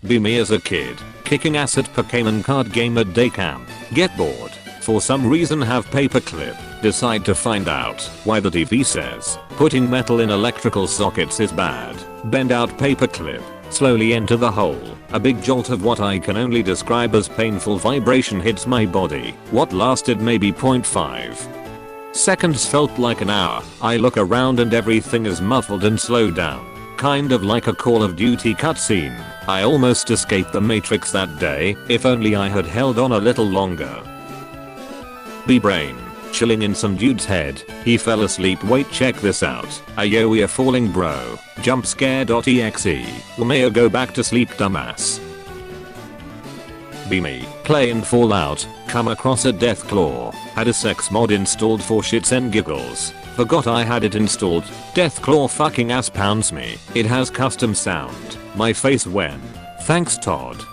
Be me as a kid. Kicking ass at Pokemon card game at day camp. Get bored. For some reason have paperclip. Decide to find out why the TV says putting metal in electrical sockets is bad. Bend out paperclip. Slowly enter the hole. A big jolt of what I can only describe as painful vibration hits my body. What lasted maybe 0.5 seconds felt like an hour. I look around and everything is muffled and slowed down. Kind of like a Call of Duty cutscene. I almost escaped the Matrix that day, if only I had held on a little longer. B-brain. Chilling in some dude's head. He fell asleep. Wait, check this out. Ayo, we are falling bro. Jump scare.exe. May I go back to sleep dumbass. Be me. Playing Fallout. Come across a death claw. Had a sex mod installed for shits and giggles. Forgot I had it installed. Death claw fucking ass pounds me. It has custom sound. My face when. Thanks Todd.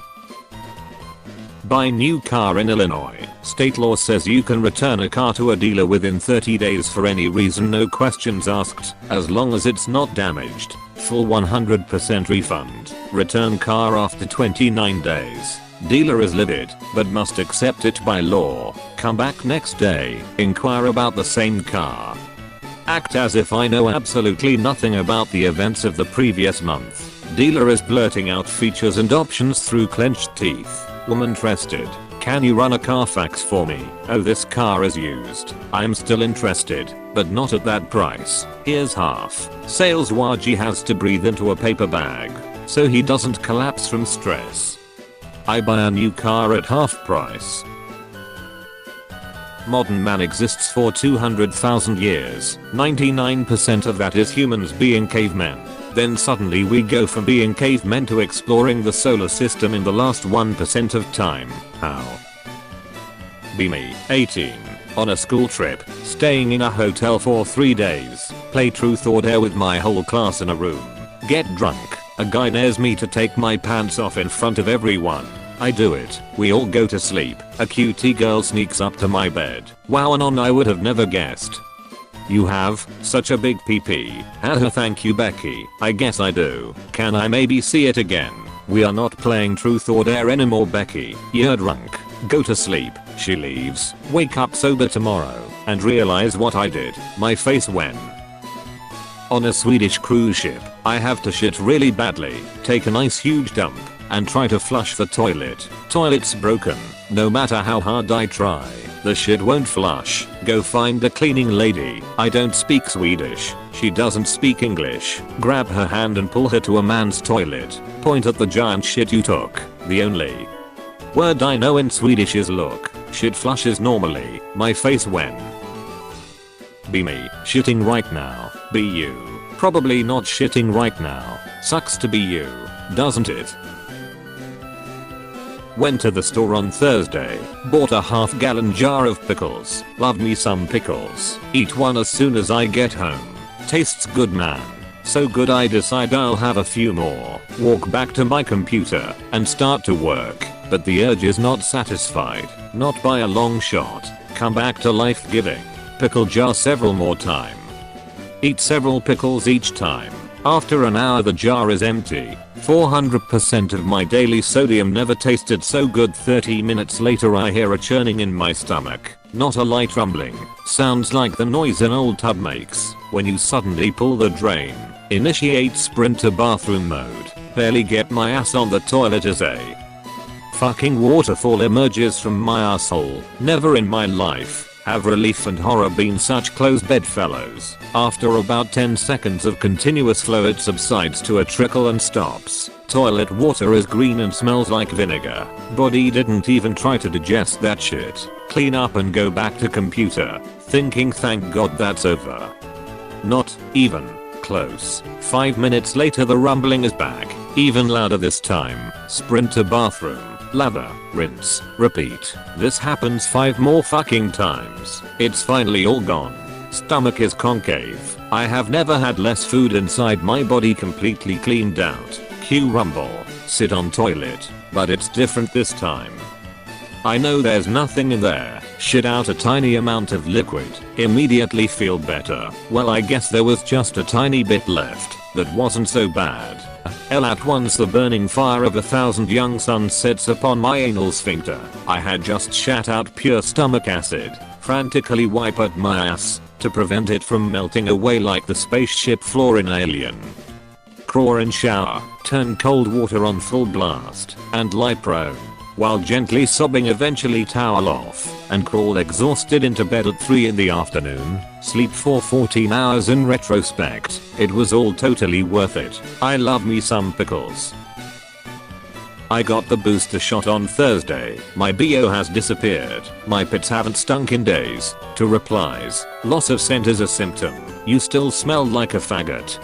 Buy new car in Illinois. State law says you can return a car to a dealer within 30 days for any reason, no questions asked, as long as it's not damaged. Full 100% refund. Return car after 29 days. Dealer is livid, but must accept it by law. Come back next day. Inquire about the same car. Act as if I know absolutely nothing about the events of the previous month. Dealer is blurting out features and options through clenched teeth. Woman interested. Can you run a Carfax for me? Oh, this car is used. I'm still interested, but not at that price. Here's half. Sales Waji has to breathe into a paper bag, so he doesn't collapse from stress. I buy a new car at half price. Modern man exists for 200,000 years. 99% of that is humans being cavemen. Then suddenly we go from being cavemen to exploring the solar system in the last 1% of time. How? Be me. 18. On a school trip. Staying in a hotel for 3 days. Play truth or dare with my whole class in a room. Get drunk. A guy dares me to take my pants off in front of everyone. I do it. We all go to sleep. A cutie girl sneaks up to my bed. Wow, and on I would have never guessed. You have such a big PP. Haha, thank you Becky. I guess I do. Can I maybe see it again? We are not playing truth or dare anymore Becky. You're drunk. Go to sleep. She leaves. Wake up sober tomorrow and realize what I did. My face when. On a Swedish cruise ship. I have to shit really badly. Take a nice huge dump and try to flush the toilet. Toilet's broken. No matter how hard I try, the shit won't flush. Go find a cleaning lady. I don't speak Swedish. She doesn't speak English. Grab her hand and pull her to a man's toilet. Point at the giant shit you took. The only word I know in Swedish is look. Shit flushes normally. My face when. Be me. Shitting right now. Be you. Probably not shitting right now. Sucks to be you, doesn't it? Went to the store on Thursday. Bought a half-gallon jar of pickles. Love me some pickles. Eat one as soon as I get home. Tastes good man. So good I decide I'll have a few more. Walk back to my computer and start to work. But the urge is not satisfied. Not by a long shot. Come back to life-giving. Pickle jar several more time. Eat several pickles each time. After an hour the jar is empty. 400% of my daily sodium never tasted so good. 30 minutes later I hear a churning in my stomach. Not a light rumbling. Sounds like the noise an old tub makes when you suddenly pull the drain. Initiate sprint to bathroom mode. Barely get my ass on the toilet as a fucking waterfall emerges from my asshole. Never in my life have relief and horror been such close bedfellows. After about 10 seconds of continuous flow it subsides to a trickle and stops. Toilet water is green and smells like vinegar. Body didn't even try to digest that shit. Clean up and go back to computer, thinking thank god that's over. Not even close. 5 minutes later the rumbling is back, even louder this time. Sprint to bathroom. Lather, rinse, repeat. This happens 5 more fucking times. It's finally all gone. Stomach is concave. I have never had less food inside my body completely cleaned out. Cue rumble. Sit on toilet. But it's different this time. I know there's nothing in there. Shit out a tiny amount of liquid. Immediately feel better. Well, I guess there was just a tiny bit left. That wasn't so bad. L at once the burning fire of 1,000 young suns sets upon my anal sphincter. I had just shat out pure stomach acid. Frantically wipe at my ass to prevent it from melting away like the spaceship floor in Alien. Crawl and shower, turn cold water on full blast, and lie prone. While gently sobbing eventually towel off, and crawl exhausted into bed at 3 in the afternoon, sleep for 14 hours in retrospect. It was all totally worth it. I love me some pickles. I got the booster shot on Thursday. My BO has disappeared. My pits haven't stunk in days. To replies, loss of scent is a symptom. You still smell like a faggot.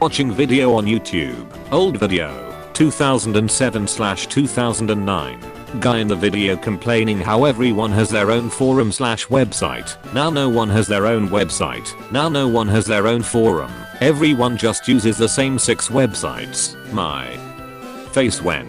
Watching video on YouTube. Old video. 2007/2009. Guy in the video complaining how everyone has their own forum/website. Now no one has their own website. Now no one has their own forum. Everyone just uses the same 6 websites. My face when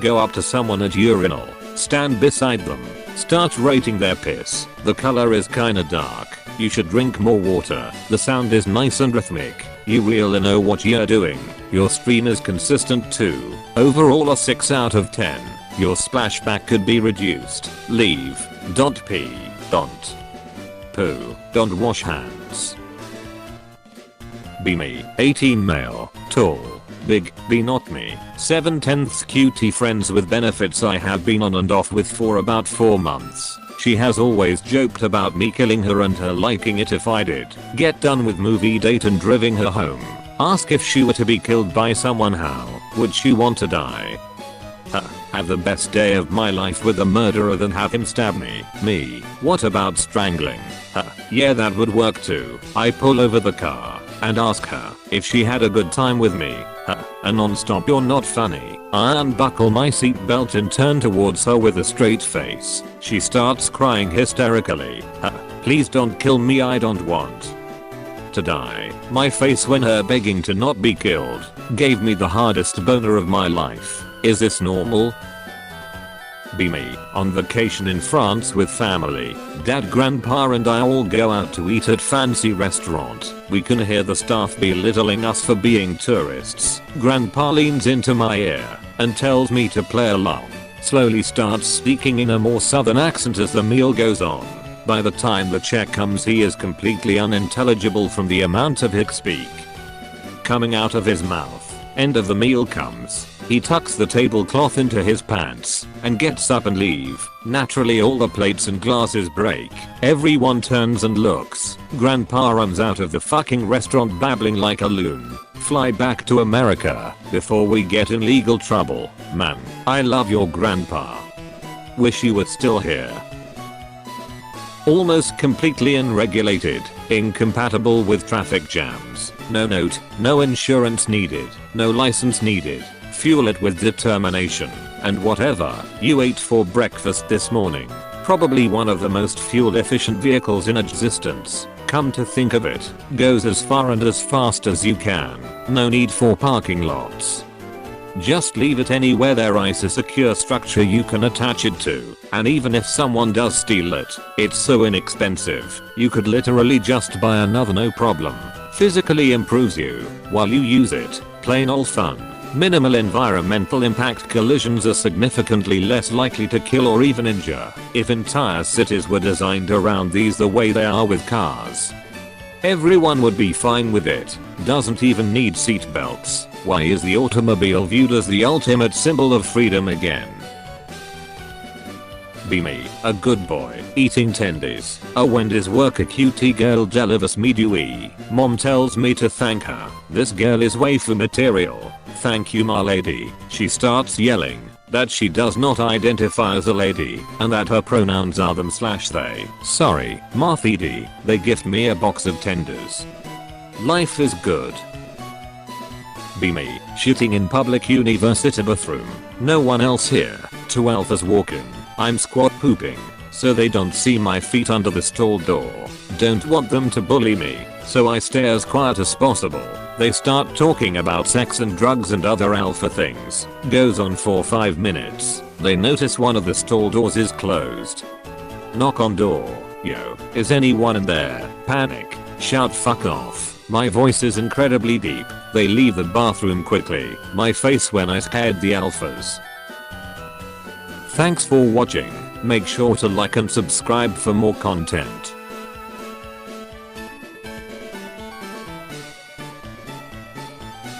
go up to someone at urinal, stand beside them, start rating their piss. The color is kinda dark. You should drink more water. The sound is nice and rhythmic. You really know what you're doing. Your stream is consistent too. Overall a 6 out of 10. Your splashback could be reduced. Leave. Don't pee. Don't poo. Don't wash hands. Be me. 18 male. Tall. Big. Be not me. 7/10 cutie friends with benefits I have been on and off with for about 4 months. She has always joked about me killing her and her liking it if I did. Get done with movie date and driving her home. Ask if she were to be killed by someone, how would she want to die? Have the best day of my life with a murderer than have him stab me. Me. What about strangling? Yeah, that would work too. I pull over the car and ask her if she had a good time with me. A non-stop "you're not funny." I unbuckle my seatbelt and turn towards her with a straight face. She starts crying hysterically. Please don't kill me, I don't want to die. My face when her begging to not be killed gave me the hardest boner of my life. Is this normal? Be me. On vacation in France with family. Dad, grandpa and I all go out to eat at fancy restaurant. We can hear the staff belittling us for being tourists. Grandpa leans into my ear and tells me to play along. Slowly starts speaking in a more southern accent as the meal goes on. By the time the check comes he is completely unintelligible from the amount of hic speak coming out of his mouth. End of the meal comes. He tucks the tablecloth into his pants and gets up and leave. Naturally all the plates and glasses break. Everyone turns and looks. Grandpa runs out of the fucking restaurant babbling like a loon. Fly back to America before we get in legal trouble. Man, I love your grandpa. Wish you were still here. Almost completely unregulated, incompatible with traffic jams. No note, no insurance needed, no license needed. Fuel it with determination, and whatever you ate for breakfast this morning, probably one of the most fuel efficient vehicles in existence. Come to think of it, goes as far and as fast as you can. No need for parking lots. Just leave it anywhere there is a secure structure you can attach it to, and even if someone does steal it, it's so inexpensive, you could literally just buy another, no problem. Physically improves you while you use it. Plain old fun. Minimal environmental impact. Collisions are significantly less likely to kill or even injure if entire cities were designed around these the way they are with cars. Everyone would be fine with it. Doesn't even need seat belts. Why is the automobile viewed as the ultimate symbol of freedom again? Be me. A good boy. Eating tendies. A Wendy's worker cutie girl delivers me dewey. Mom tells me to thank her. This girl is waifu material. Thank you my lady. She starts yelling that she does not identify as a lady and that her pronouns are them/they. Sorry, Marthidi. They gift me a box of tenders. Life is good. Be me. Shitting in public university bathroom. No one else here. 2 alphas walking. I'm squat pooping, so they don't see my feet under the stall door. Don't want them to bully me, so I stay as quiet as possible. They start talking about sex and drugs and other alpha things. Goes on for 5 minutes. They notice one of the stall doors is closed. Knock on door. Yo, is anyone in there? Panic. Shout fuck off. My voice is incredibly deep. They leave the bathroom quickly. My face when I scared the alphas. Thanks for watching. Make sure to like and subscribe for more content.